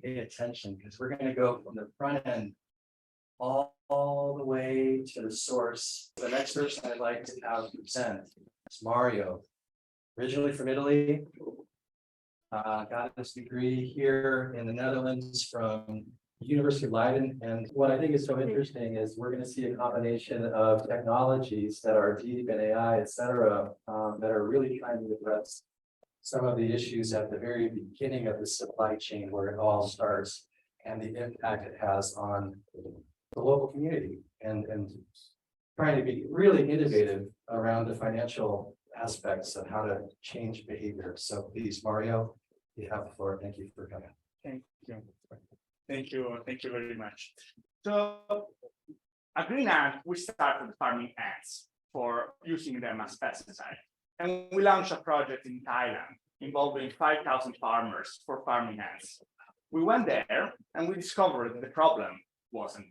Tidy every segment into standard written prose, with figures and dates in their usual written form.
pay attention because we're going to go from the front end all the way to the source. The next person I'd like to have present is Mario, originally from Italy. Got his degree here in the Netherlands from University of Leiden. And what I think is so interesting is we're going to see a combination of technologies that are deep in AI, et cetera, that are really trying to address some of the issues at the very beginning of the supply chain where it all starts and the impact it has on the local community and trying to be really innovative around the financial aspects of how to change behavior. So please, Mario, you have the floor. Thank you for coming. Thank you. Thank you very much. So at GreenAnt, we started farming ants for using them as pesticides. And we launched a project in Thailand involving 5,000 farmers for farming ants. We went there and we discovered that the problem wasn't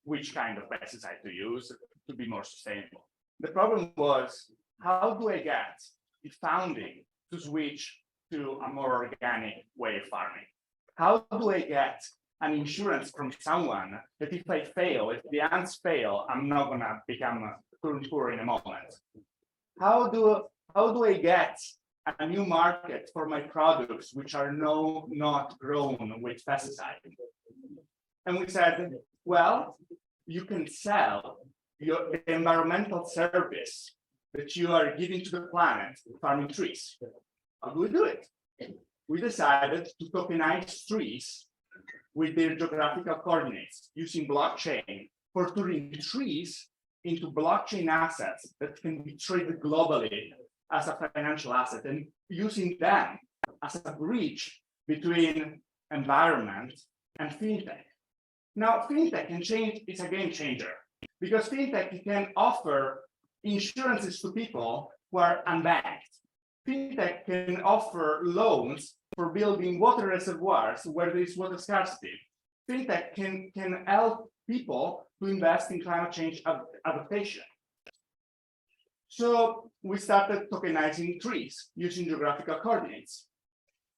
which kind of pesticide to use to be more sustainable. The problem was, how do I get the funding to switch to a more organic way of farming? How do I get an insurance from someone that if I fail, if the ants fail, I'm not gonna become poor in a moment? How do I get a new market for my products which are not grown with pesticides? And we said, well, you can sell the environmental service that you are giving to the planet farming trees. How do we do it? We decided to tokenize trees with their geographical coordinates using blockchain for turning trees into blockchain assets that can be traded globally as a financial asset and using them as a bridge between environment and fintech. Now, fintech is a game changer because fintech can offer insurances to people who are unbanked. Fintech can offer loans for building water reservoirs where there is water scarcity. Fintech can help people to invest in climate change adaptation. So we started tokenizing trees using geographical coordinates.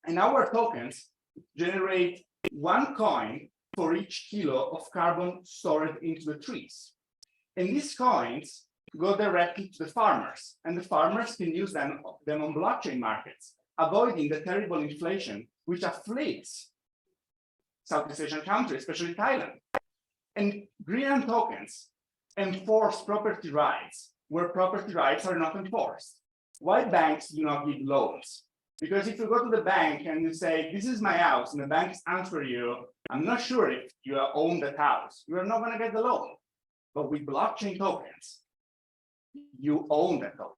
And our tokens generate 1 coin for each kilo of carbon stored into the trees. And these coins go directly to the farmers, and the farmers can use them on blockchain markets, avoiding the terrible inflation which afflicts Southeast Asian countries, especially Thailand. And GreenAnt tokens enforce property rights where property rights are not enforced. Why banks do not give loans? Because if you go to the bank and you say, this is my house, and the bank answers you, I'm not sure if you own that house, you are not going to get the loan. But with blockchain tokens, you own that token.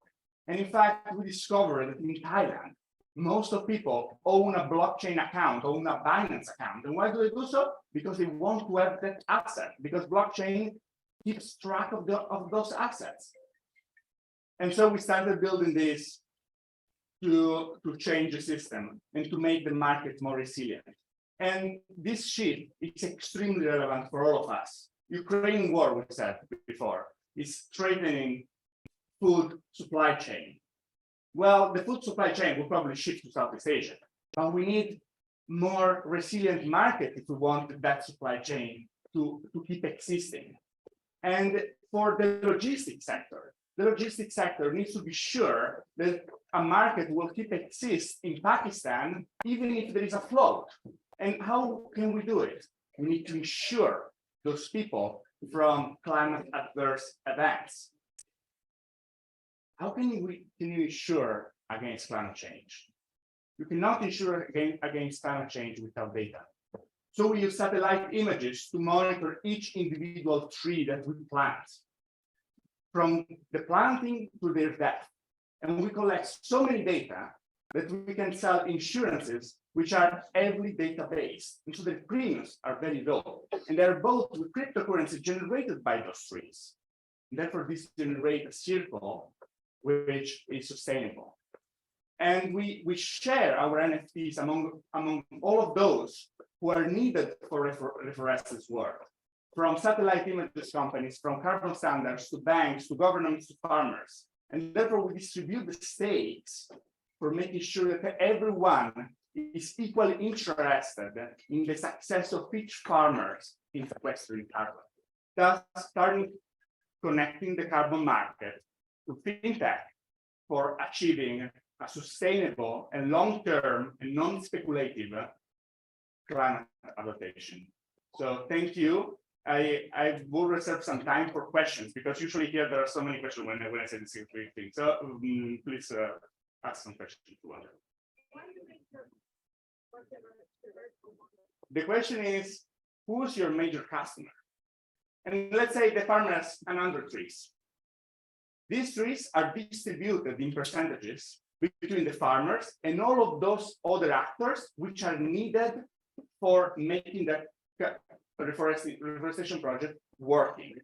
And in fact, we discovered that in Thailand, most of people own a blockchain account, own a Binance account. And why do they do so? Because they want to have that asset, because blockchain keeps track of those assets. And so we started building this to change the system and to make the market more resilient. And this shift is extremely relevant for all of us. Ukraine war, we said before, is threatening food supply chain. Well, the food supply chain will probably shift to Southeast Asia, but we need more resilient market if we want that supply chain to keep existing. And for the logistics sector needs to be sure that a market will keep exist in Pakistan, even if there is a flood. And how can we do it? We need to insure those people from climate adverse events. How can you insure against climate change? You cannot insure against climate change without data. So we use satellite images to monitor each individual tree that we plant, from the planting to their death. And we collect so many data that we can sell insurances which are heavily data-based. And so the premiums are very low. And they're both with cryptocurrency generated by those trees. And therefore, this generates a circle which is sustainable. And we share our NFTs among all of those who are needed for reforestance work, from satellite images companies, from carbon standards, to banks, to governments, to farmers. And therefore, we distribute the stakes for making sure that everyone is equally interested in the success of each farmer in sequestering carbon, thus starting connecting the carbon market to fintech for achieving a sustainable and long-term and non-speculative climate adaptation. So thank you. I will reserve some time for questions because usually here there are so many questions when I say the same thing. So please ask some questions to others. The question is, who's your major customer? And let's say the farmer has 100 trees. These trees are distributed in percentages between the farmers and all of those other actors which are needed for making that reforestation project working.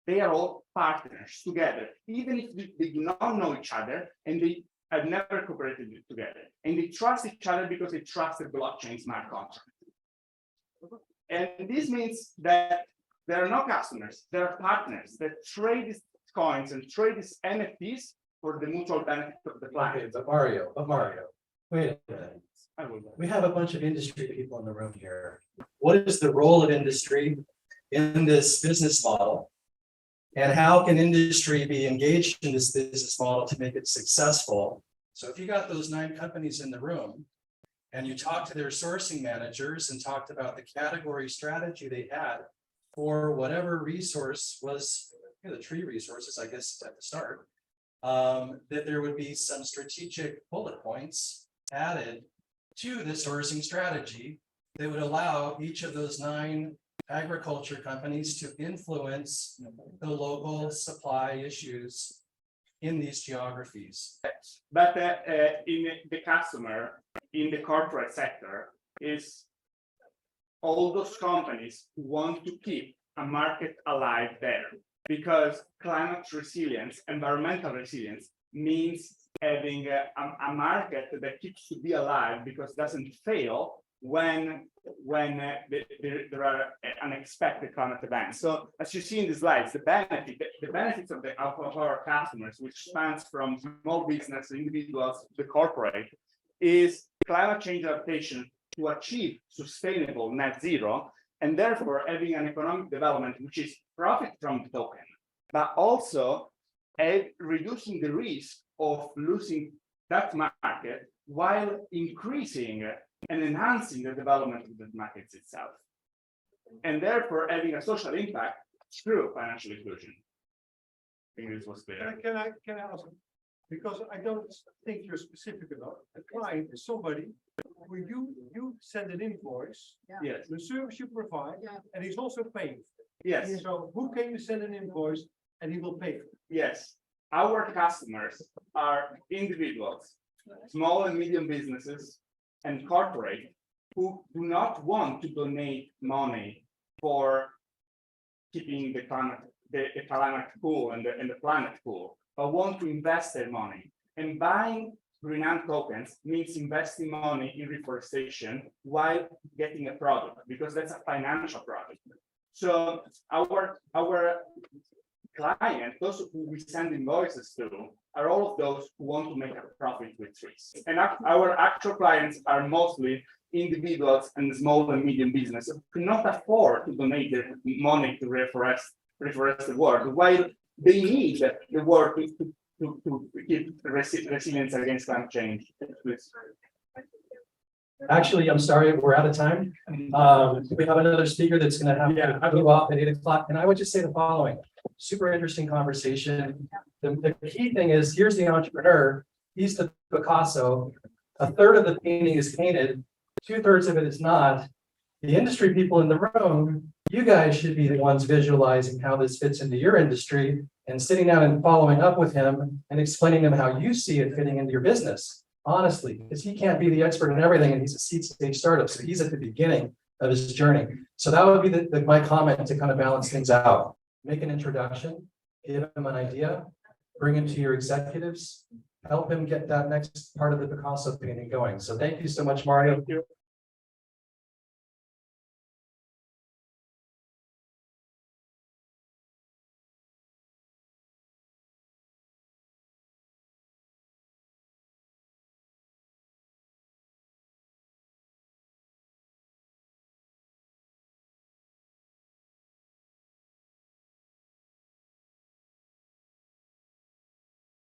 They are all partners together, even if they do not know each other and they have never cooperated together. And they trust each other because they trust the blockchain smart contract. And this means that there are no customers, there are partners that trade these coins and trade these NFTs for the mutual benefit of the planet. Okay, but Mario, wait a minute. We have a bunch of industry people in the room here. What is the role of industry in this business model? And how can industry be engaged in this business model to make it successful? So if you got those 9 companies in the room and you talked to their sourcing managers and talked about the category strategy they had for whatever resource was, the tree resources, I guess at the start, that there would be some strategic bullet points added to the sourcing strategy that would allow each of those 9 agriculture companies to influence the local supply issues in these geographies. But in the customer, in the corporate sector, is all those companies who want to keep a market alive there, because climate resilience, environmental resilience means having a market that keeps to be alive because it doesn't fail when there are unexpected climate events. So as you see in the slides, the benefits of our customers, which spans from small business, individuals, to the corporate, is climate change adaptation to achieve sustainable net zero, and therefore having an economic development which is profit from the token, but also reducing the risk of losing that market while increasing and enhancing the development of the markets itself, and therefore having a social impact through financial inclusion. I think this was clear. Can I ask? Because I don't think you're specific enough. A client is somebody where you send an invoice, Yes. the service you provide, and he's also paying. Yes. So who can you send an invoice and he will pay for it? Yes. Our customers are individuals, small and medium businesses, and corporate who do not want to donate money for keeping the climate cool and the planet cool, but want to invest their money. And buying GreenAnt tokens means investing money in reforestation while getting a product, because that's a financial product. So our clients, those who we send invoices to, are all of those who want to make a profit with trees. And our actual clients are mostly individuals and small and medium businesses who cannot afford to donate their money to reforest the world, while they need the world to keep resilience against climate change. Actually, I'm sorry, we're out of time. We have another speaker that's going to have to move off at 8 o'clock. And I would just say the following: super interesting conversation. The key thing is, here's the entrepreneur. He's the Picasso. A third of the painting is painted. 2/3 of it is not. The industry people in the room, you guys should be the ones visualizing how this fits into your industry and sitting down and following up with him and explaining to him how you see it fitting into your business. Honestly, because he can't be the expert in everything, and he's a seed stage startup, so he's at the beginning of his journey. So that would be my comment to kind of balance things out. Make an introduction, give him an idea, bring him to your executives, help him get that next part of the Picasso painting going. So thank you so much, Mario.